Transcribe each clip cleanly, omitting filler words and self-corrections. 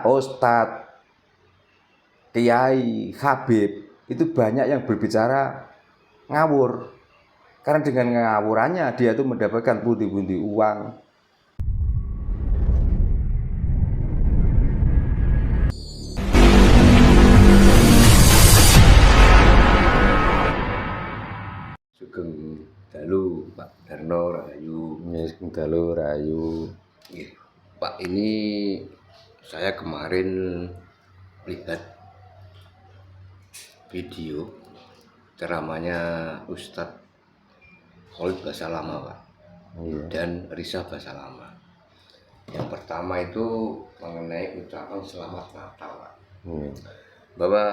Ustadz, Kiai, Habib itu banyak yang berbicara ngawur. Karena dengan ngawurannya dia itu mendapatkan pundi-pundi uang. Sugeng dalu Pak Darno Rahayu. Sugeng dalu Rahayu. Pak, ini saya kemarin lihat video ceramahnya Ustadz Khalid Basalamah, Pak, dan Risa Basalamah. Yang pertama itu mengenai ucapan selamat Natal, Pak. Bahwa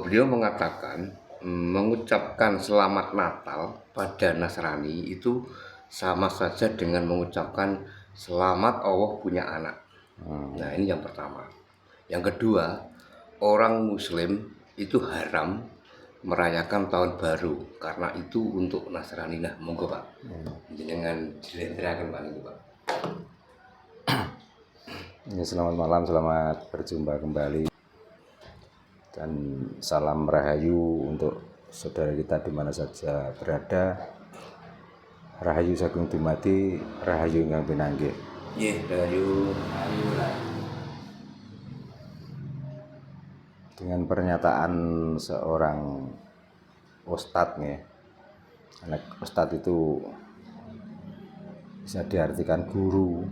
beliau mengatakan mengucapkan selamat Natal pada Nasrani itu sama saja dengan mengucapkan selamat Allah punya anak. Nah, ini yang pertama. Yang kedua, orang Muslim itu haram merayakan tahun baru karena itu untuk Nasrani. Nah, monggo Pak, dengan dilenterakan Pak ini Pak. Ya, selamat malam, selamat berjumpa kembali. Dan salam Rahayu untuk saudara kita di mana saja berada. Rahayu sagung dumadi, Rahayu ingkang pinanggih. Rahayu. Dengan pernyataan seorang ustadz nih. Anak ustadz itu bisa diartikan guru.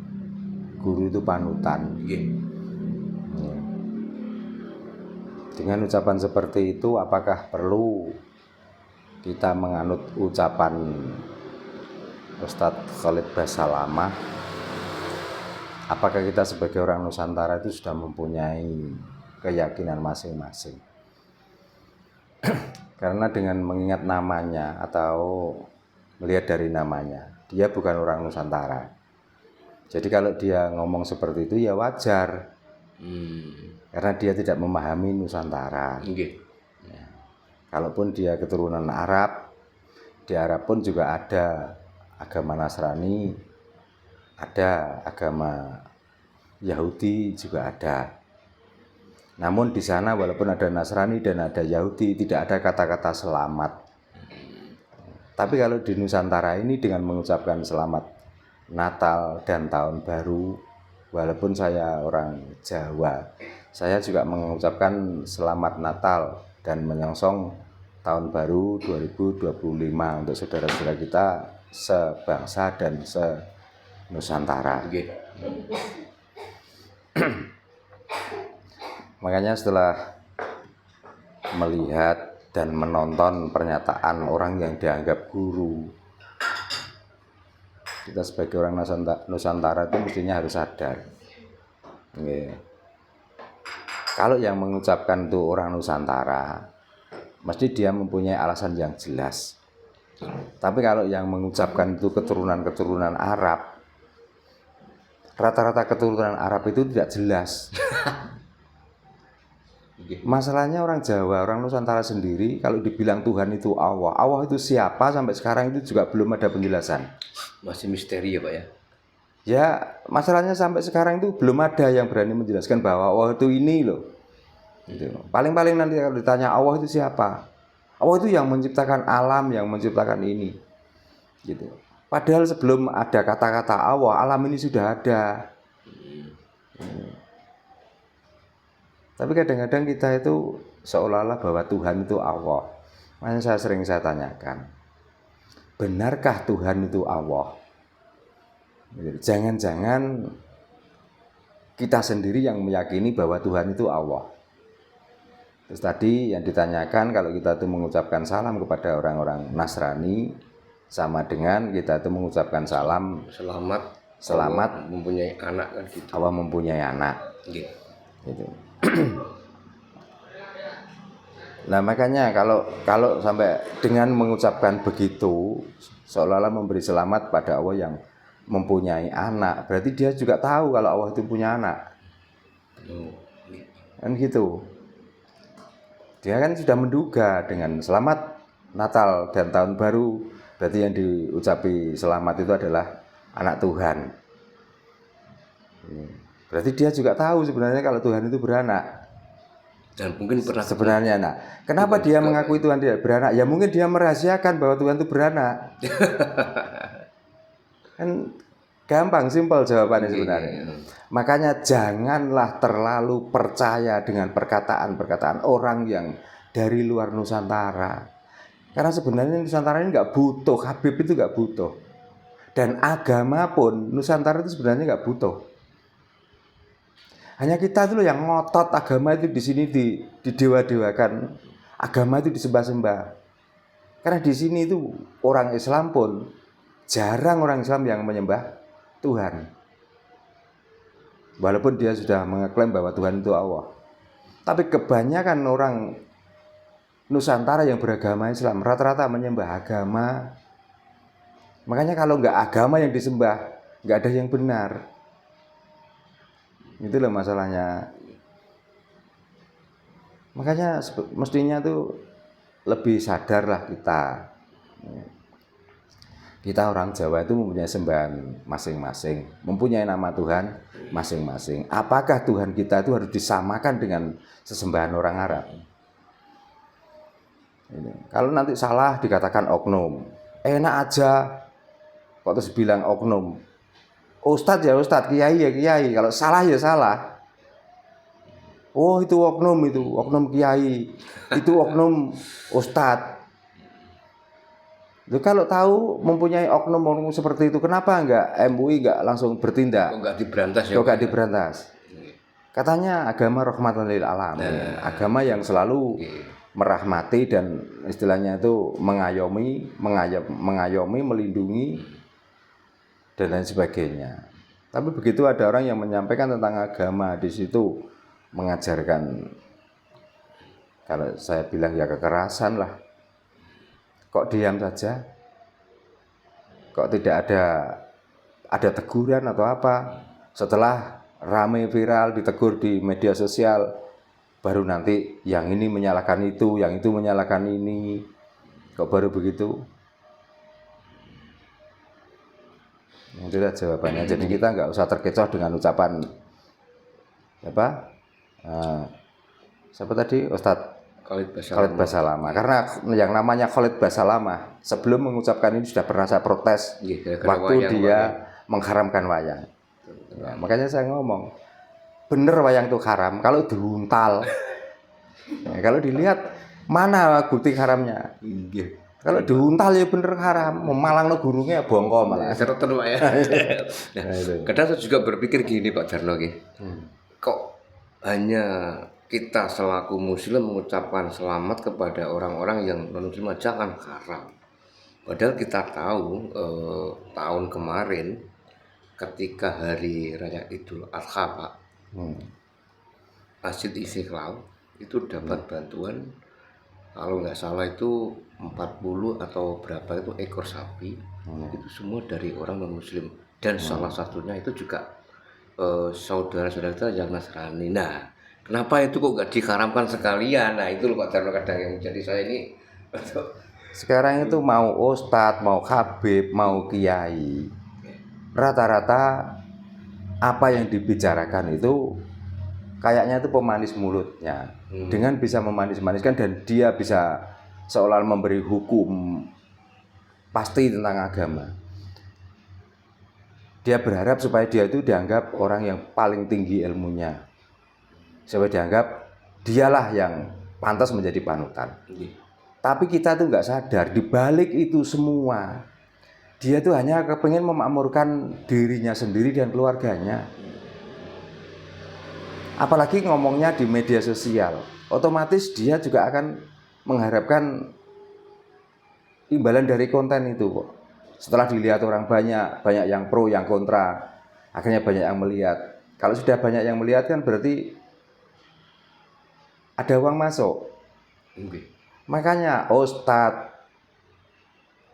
Guru itu panutan. Dengan ucapan seperti itu, apakah perlu kita menganut ucapan Ustadz Khalid Basalamah? Apakah kita sebagai orang Nusantara itu sudah mempunyai keyakinan masing-masing? Karena dengan mengingat namanya atau melihat dari namanya, dia bukan orang Nusantara. Jadi kalau dia ngomong seperti itu ya wajar. Karena dia tidak memahami Nusantara. Ya. Kalaupun dia keturunan Arab, di Arab pun juga ada agama Nasrani, ada agama Yahudi juga ada. Namun di sana walaupun ada Nasrani dan ada Yahudi, tidak ada kata-kata selamat. Tapi kalau di Nusantara ini dengan mengucapkan selamat Natal dan Tahun Baru, walaupun saya orang Jawa, saya juga mengucapkan selamat Natal dan menyongsong Tahun Baru 2025 untuk saudara-saudara kita sebangsa dan se-Nusantara. Makanya setelah melihat dan menonton pernyataan orang yang dianggap guru, kita sebagai orang Nusantara itu mestinya harus sadar. Kalau yang mengucapkan itu orang Nusantara, mesti dia mempunyai alasan yang jelas. Tapi kalau yang mengucapkan itu keturunan-keturunan Arab, rata-rata keturunan Arab itu tidak jelas. Masalahnya orang Jawa, orang Nusantara sendiri, kalau dibilang Tuhan itu Allah, Allah itu siapa sampai sekarang itu juga belum ada penjelasan. Masih misteri ya Pak ya? Ya, masalahnya sampai sekarang itu belum ada yang berani menjelaskan bahwa Allah itu ini loh. Gitu. Paling-paling nanti kalau ditanya Allah itu siapa? Allah itu yang menciptakan alam, yang menciptakan ini. Gitu. Padahal sebelum ada kata-kata Allah, alam ini sudah ada. Tapi kadang-kadang kita itu seolah-olah bahwa Tuhan itu Allah. Makanya saya tanyakan, benarkah Tuhan itu Allah? Jangan-jangan kita sendiri yang meyakini bahwa Tuhan itu Allah. Terus tadi yang ditanyakan, kalau kita itu mengucapkan salam kepada orang-orang Nasrani, sama dengan kita itu mengucapkan salam selamat mempunyai anak kan gitu. Allah mempunyai anak. Gitu. Nah makanya kalau sampai dengan mengucapkan begitu seolah-olah memberi selamat pada Allah yang mempunyai anak, berarti dia juga tahu kalau Allah itu punya anak. Kan gitu. Dia kan sudah menduga dengan selamat Natal dan Tahun Baru, berarti yang diucapi selamat itu adalah anak Tuhan. Berarti dia juga tahu sebenarnya kalau Tuhan itu beranak. Dan mungkin pernah sebenarnya. Nah, kenapa dia mengakui Tuhan tidak beranak? Ya mungkin dia merahasiakan bahwa Tuhan itu beranak. Kan gampang, simpel jawabannya sebenarnya. Makanya janganlah terlalu percaya dengan perkataan-perkataan orang yang dari luar Nusantara. Karena sebenarnya Nusantara ini nggak butuh, Habib itu nggak butuh. Dan agama pun Nusantara itu sebenarnya nggak butuh. Hanya kita itu loh yang ngotot agama itu di sini didewa-dewakan. Agama itu disembah-sembah. Karena di sini itu orang Islam pun jarang orang Islam yang menyembah Tuhan. Walaupun dia sudah mengeklaim bahwa Tuhan itu Allah. Tapi kebanyakan orang Nusantara yang beragama Islam rata-rata menyembah agama. Makanya kalau nggak agama yang disembah, nggak ada yang benar. Itulah masalahnya. Makanya mestinya tuh lebih sadarlah kita. Kita orang Jawa itu mempunyai sembahan masing-masing, mempunyai nama Tuhan masing-masing. Apakah Tuhan kita itu harus disamakan dengan sesembahan orang Arab? Ini. Kalau nanti salah dikatakan oknum, enak aja kok terus bilang oknum. Ustadz ya Ustadz, kiai ya kiai. Kalau salah ya salah. Oh itu oknum kiai, itu oknum Ustadz. Loh, kalau tahu mempunyai oknum seperti itu, kenapa enggak MUI enggak langsung bertindak? Kok enggak diberantas ya? Kok enggak diberantas? Katanya agama rahmatan lil alamin, agama yang selalu merahmati dan istilahnya itu mengayomi, melindungi dan lain sebagainya. Tapi begitu ada orang yang menyampaikan tentang agama di situ mengajarkan, kalau saya bilang ya kekerasan lah. Kok diam saja? Kok tidak ada teguran atau apa? Setelah rame viral ditegur di media sosial, baru nanti yang ini menyalahkan itu, yang itu menyalahkan ini. Kok baru begitu? Itulah jawabannya. Jadi kita nggak usah terkecoh dengan ucapan apa? Siapa tadi? Ustadz Khalid Basalamah. Karena yang namanya Khalid Basalamah sebelum mengucapkan ini sudah pernah saya protes waktu dia mengharamkan wayang. Ya, makanya saya ngomong, bener wayang itu haram kalau diuntal. Ya, kalau dilihat mana bukti haramnya? Kalau diuntal ya bener haram, memalangno gurungnya bongko malah. Seretan Pak ya. Kadang saya juga berpikir gini Pak Jarno kok hanya kita selaku muslim mengucapkan selamat kepada orang-orang yang non-muslim aja kan haram. Padahal kita tahu tahun kemarin ketika hari raya Idul Adha Pak, Masjid Istiqlal itu dapat bantuan kalau nggak salah itu 40 atau berapa itu ekor sapi, itu semua dari orang non-muslim dan salah satunya itu juga saudara-saudara kita yang Nasrani. Nah, kenapa itu kok gak diharamkan sekalian? Nah itu loh Pak Jarno kadang yang menjadi saya ini. Sekarang itu mau ustadz, mau habib, mau kiai, rata-rata apa yang dibicarakan itu kayaknya itu pemanis mulutnya. Dengan bisa memanis-maniskan dan dia bisa seolah memberi hukum pasti tentang agama. Dia berharap supaya dia itu dianggap orang yang paling tinggi ilmunya, supaya dianggap dialah yang pantas menjadi panutan. Tapi kita tuh nggak sadar, di balik itu semua dia tuh hanya kepengen memakmurkan dirinya sendiri dan keluarganya. Apalagi ngomongnya di media sosial, otomatis dia juga akan mengharapkan imbalan dari konten itu kok. Setelah dilihat orang banyak yang pro, yang kontra, akhirnya banyak yang melihat. Kalau sudah banyak yang melihat kan berarti ada uang masuk. Makanya ustadz,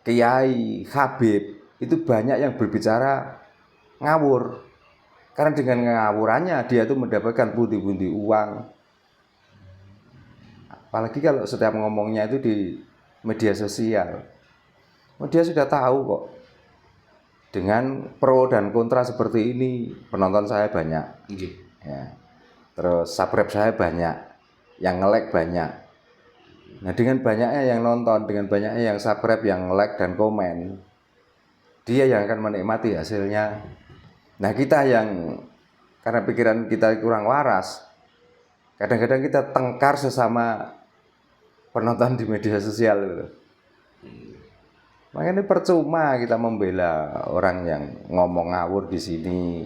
kiai, habib itu banyak yang berbicara ngawur. Karena dengan ngawurannya dia itu mendapatkan pundi-pundi uang. Apalagi kalau setiap ngomongnya itu di media sosial. Dia sudah tahu kok. dengan pro dan kontra seperti ini, penonton saya banyak. Ya. Terus subscribe saya banyak, yang nge-like banyak. Nah, dengan banyaknya yang nonton, dengan banyaknya yang subscribe, yang like dan komen, dia yang akan menikmati hasilnya. Nah, kita yang karena pikiran kita kurang waras, kadang-kadang kita tengkar sesama penonton di media sosial gitu. Makanya percuma kita membela orang yang ngomong ngawur di sini,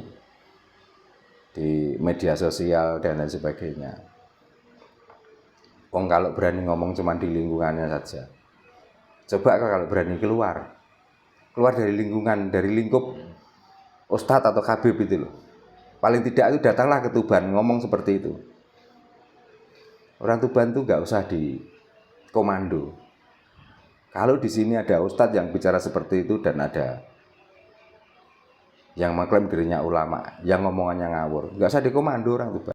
di media sosial dan lain sebagainya. Wong kalau berani ngomong cuma di lingkungannya saja. Coba kalau berani keluar dari lingkungan, dari lingkup Ustadz atau Habib itu loh. Paling tidak itu datanglah ke Tuban ngomong seperti itu. Orang Tuban itu nggak usah di komando. Kalau di sini ada Ustadz yang bicara seperti itu dan ada yang mengklaim dirinya ulama, yang ngomongannya ngawur, nggak usah dikomando orang Tuban.